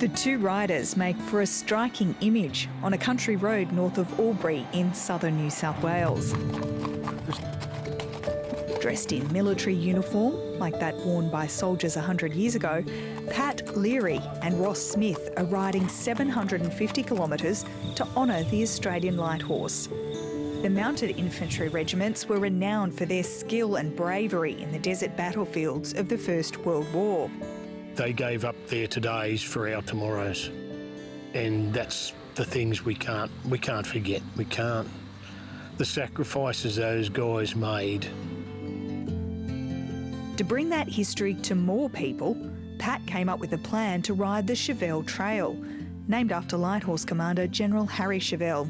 The two riders make for a striking image on a country road north of Albury in southern New South Wales. Dressed in military uniform, like that worn by soldiers 100 years ago, Pat Leary and Ross Smith are riding 750 kilometres to honour the Australian light horse. The mounted infantry regiments were renowned for their skill and bravery in the desert battlefields of the First World War. They gave up their todays for our tomorrows, and that's the things we can't forget. We can't. The sacrifices those guys made. To bring that history to more people, Pat came up with a plan to ride the Chevelle Trail, named after Light Horse Commander General Harry Chevelle.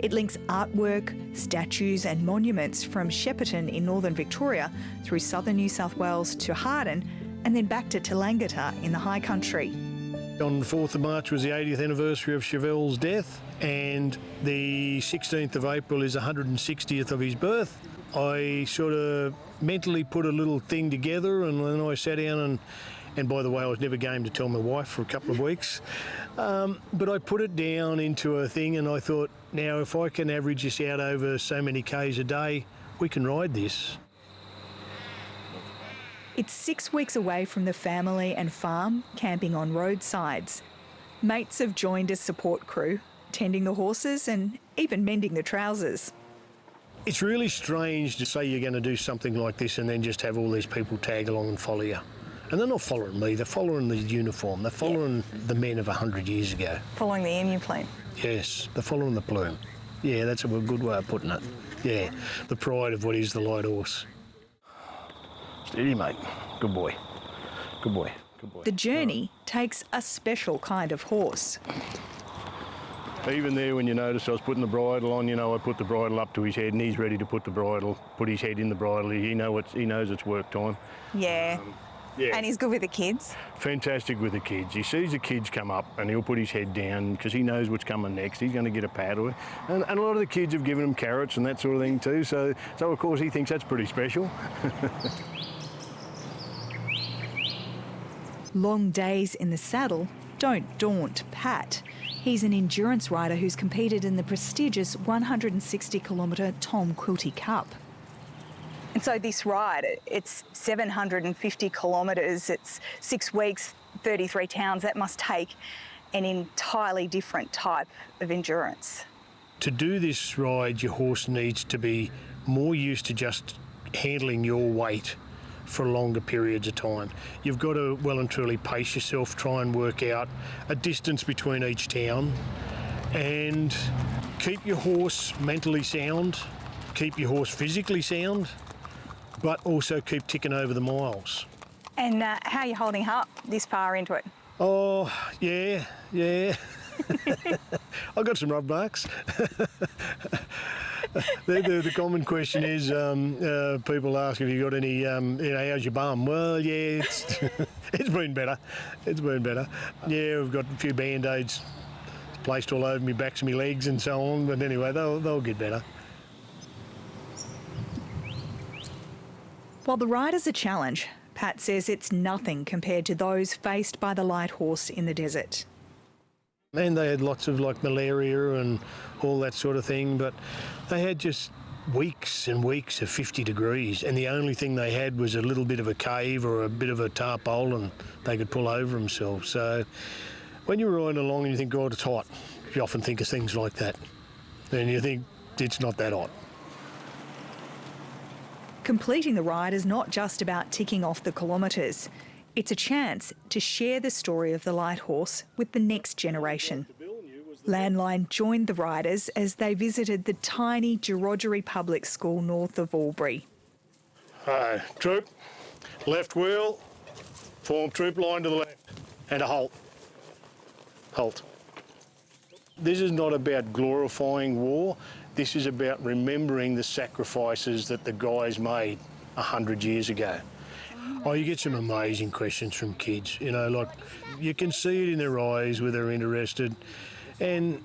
It links artwork, statues and monuments from Shepparton in northern Victoria through southern New South Wales to Hardin and then back to Tallangatta in the high country. On the 4th of March was the 80th anniversary of Chevelle's death, and the 16th of April is the 160th of his birth. I sort of mentally put a little thing together, and then I sat down and by the way, I was never game to tell my wife for a couple of weeks. But I put it down into a thing, and I thought, now if I can average this out over so many Ks a day, we can ride this. It's 6 weeks away from the family and farm, camping on roadsides. Mates have joined as support crew, tending the horses and even mending the trousers. It's really strange to say you're going to do something like this and then just have all these people tag along and follow you. And they're not following me, they're following the uniform, they're following the men of 100 years ago. Following the emu plume? Yes, they're following the plume. Yeah, that's a good way of putting it. Yeah, the pride of what is the light horse. Steady, mate. Good boy. Good boy. Good boy. The journey takes a special kind of horse. Even there, when you notice I was putting the bridle on, I put the bridle up to his head and he's ready to put his head in the bridle. He knows it's work time. Yeah. Yeah. And he's good with the kids? Fantastic with the kids. He sees the kids come up and he'll put his head down because he knows what's coming next. He's going to get a pat. And a lot of the kids have given him carrots and that sort of thing too. So of course he thinks that's pretty special. Long days in the saddle don't daunt Pat. He's an endurance rider who's competed in the prestigious 160-kilometre Tom Quilty Cup. And so this ride, it's 750 kilometres, it's 6 weeks, 33 towns. That must take an entirely different type of endurance. To do this ride, your horse needs to be more used to just handling your weight for longer periods of time. You've got to well and truly pace yourself, try and work out a distance between each town, and keep your horse mentally sound, keep your horse physically sound, but also keep ticking over the miles. And how are you holding up this far into it? Oh, yeah. I've got some rub marks. The common question is, people ask if you got any, how's your bum? Well, yeah, it's been better. It's been better. Yeah, we've got a few band-aids placed all over my backs and my legs and so on, but anyway, they'll get better. While the rider's a challenge, Pat says it's nothing compared to those faced by the light horse in the desert. And they had lots of malaria and all that sort of thing, but they had just weeks and weeks of 50 degrees, and the only thing they had was a little bit of a cave or a bit of a tarpaulin they could pull over themselves. So when you're riding along and you think, God, it's hot, you often think of things like that. Then you think it's not that hot. Completing the ride is not just about ticking off the kilometres. It's a chance to share the story of the light horse with the next generation. Landline joined the riders as they visited the tiny Gerodgery Public School north of Albury. Troop, left wheel, form troop line to the left, and a halt. Halt. This is not about glorifying war. This is about remembering the sacrifices that the guys made 100 years ago. Oh, you get some amazing questions from kids, you can see it in their eyes where they're interested. And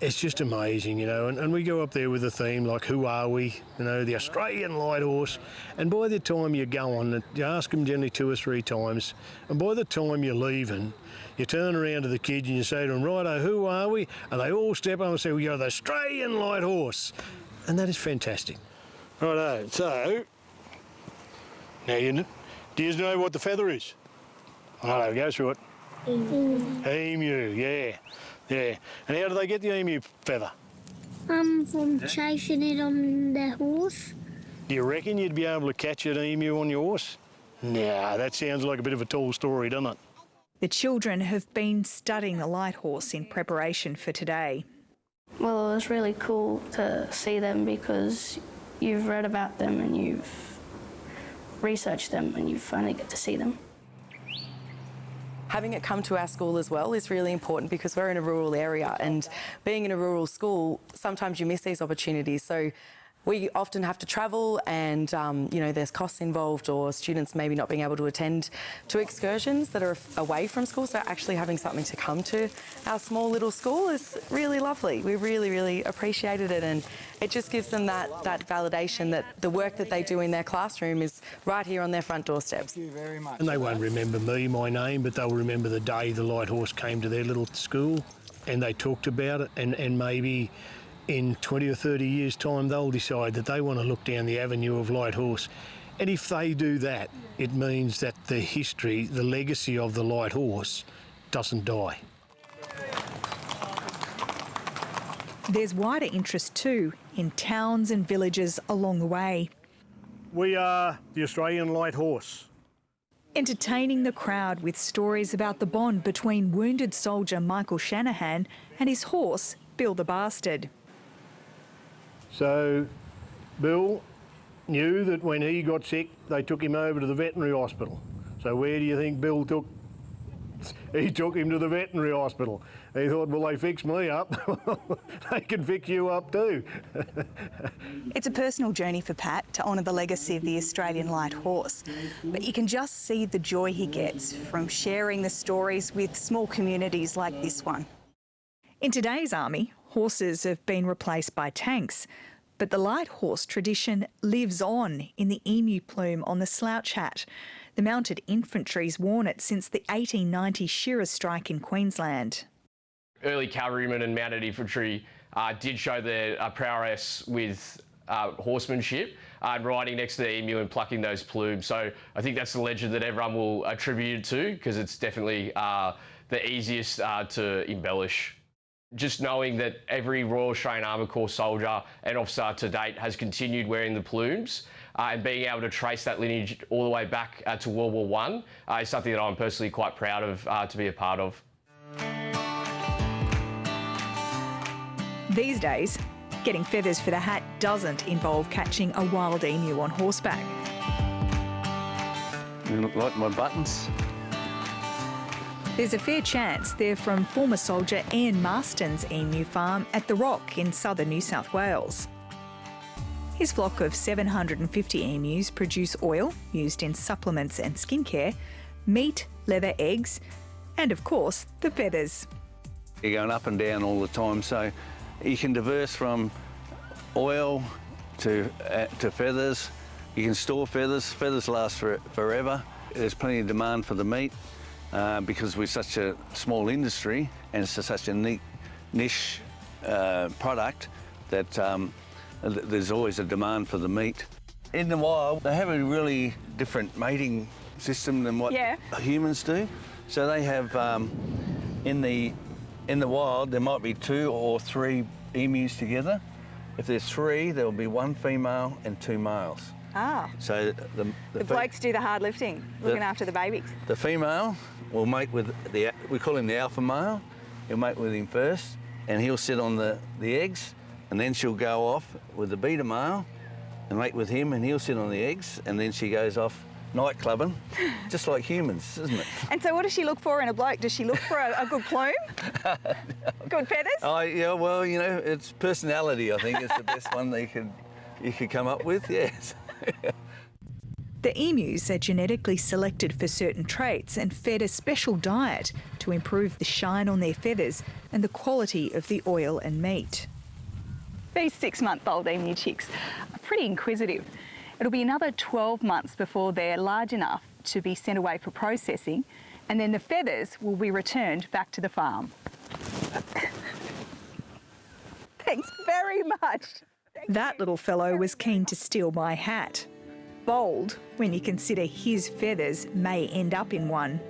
it's just amazing, you know, and we go up there with a theme like, who are we? You know, the Australian light horse. And by the time you go on, you ask them generally 2 or 3 times, and by the time you're leaving, you turn around to the kids and you say to them, righto, who are we? And they all step up and say, we are the Australian light horse. And that is fantastic. Righto, so, now do you know what the feather is? Righto, go through it. Emu, yeah. Yeah. And how do they get the emu feather? From chasing it on the horse. Do you reckon you'd be able to catch an emu on your horse? Nah, that sounds like a bit of a tall story, doesn't it? The children have been studying the light horse in preparation for today. Well, it was really cool to see them because you've read about them and you've researched them and you finally get to see them. Having it come to our school as well is really important because we're in a rural area, and being in a rural school, sometimes you miss these opportunities. So we often have to travel and, you know, there's costs involved, or students maybe not being able to attend to excursions that are away from school. So actually having something to come to our small little school is really lovely. We really, really appreciated it, and it just gives them that validation that the work that they do in their classroom is right here on their front doorsteps. Thank you very much. And they won't remember me, my name, but they'll remember the day the light horse came to their little school and they talked about it, and maybe in 20 or 30 years' time, they'll decide that they want to look down the avenue of light horse. And if they do that, it means that the history, the legacy of the light horse doesn't die. There's wider interest too in towns and villages along the way. We are the Australian light horse. Entertaining the crowd with stories about the bond between wounded soldier Michael Shanahan and his horse, Bill the Bastard. So Bill knew that when he got sick, they took him over to the veterinary hospital. So where do you think Bill took? He took him to the veterinary hospital. He thought, well, they fixed me up. They can fix you up too. It's a personal journey for Pat to honour the legacy of the Australian light horse. But you can just see the joy he gets from sharing the stories with small communities like this one. In today's army, horses have been replaced by tanks, but the light horse tradition lives on in the emu plume on the slouch hat. The mounted infantry's worn it since the 1890 shearers' strike in Queensland. Early cavalrymen and mounted infantry did show their prowess with horsemanship and riding next to the emu and plucking those plumes. So I think that's the legend that everyone will attribute it to, because it's definitely the easiest to embellish. Just knowing that every Royal Australian Armoured Corps soldier and officer to date has continued wearing the plumes and being able to trace that lineage all the way back to World War I is something that I'm personally quite proud of to be a part of. These days, getting feathers for the hat doesn't involve catching a wild emu on horseback. They look like my buttons. There's a fair chance they're from former soldier Ian Marston's emu farm at the Rock in southern New South Wales. His flock of 750 emus produce oil used in supplements and skincare, meat, leather, eggs, and of course, the feathers. You're going up and down all the time, so you can diverse from oil to feathers. You can store feathers. Feathers last forever. There's plenty of demand for the meat. Because we're such a small industry and it's such a niche product that there's always a demand for the meat. In the wild, they have a really different mating system than what humans do. So they have, in the wild, there might be 2 or 3 emus together. If there's 3, there will be 1 female and 2 males. Ah. So the blokes do the hard lifting, looking after the babies. The female will mate with we call him the alpha male. He'll mate with him first, and he'll sit on the eggs, and then she'll go off with the beta male and mate with him, and he'll sit on the eggs, and then she goes off night clubbing, just like humans, isn't it? And so what does she look for in a bloke? Does she look for a good plume? Good feathers? Oh, yeah, well, you know, it's personality, I think, is the best one you could come up with, yes. The emus are genetically selected for certain traits and fed a special diet to improve the shine on their feathers and the quality of the oil and meat. These 6-month-old emu chicks are pretty inquisitive. It'll be another 12 months before they're large enough to be sent away for processing, and then the feathers will be returned back to the farm. Thanks very much. That little fellow was keen to steal my hat. Bold when you consider his feathers may end up in one.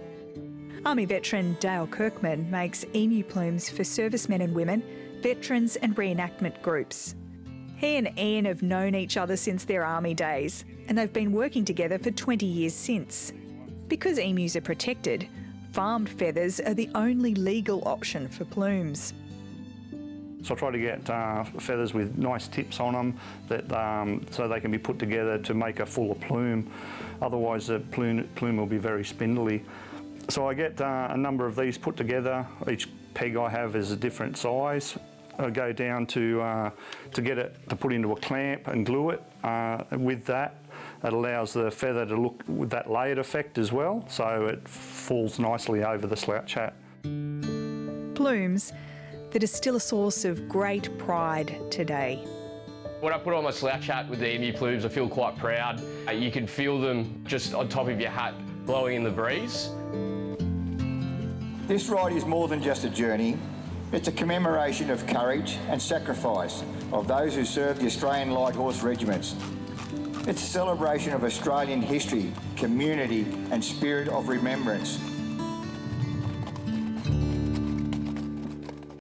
Army veteran Dale Kirkman makes emu plumes for servicemen and women, veterans and reenactment groups. He and Ian have known each other since their army days, and they've been working together for 20 years since. Because emus are protected, farmed feathers are the only legal option for plumes. So I try to get feathers with nice tips on them so they can be put together to make a fuller plume. Otherwise the plume will be very spindly. So I get a number of these put together. Each peg I have is a different size. I go down to get it to put into a clamp and glue it. With that, it allows the feather to look with that layered effect as well, so it falls nicely over the slouch hat. Plumes that are still a source of great pride today. When I put on my slouch hat with the emu plumes, I feel quite proud. You can feel them just on top of your hat blowing in the breeze. This ride is more than just a journey. It's a commemoration of courage and sacrifice of those who served the Australian Light Horse Regiments. It's a celebration of Australian history, community and spirit of remembrance.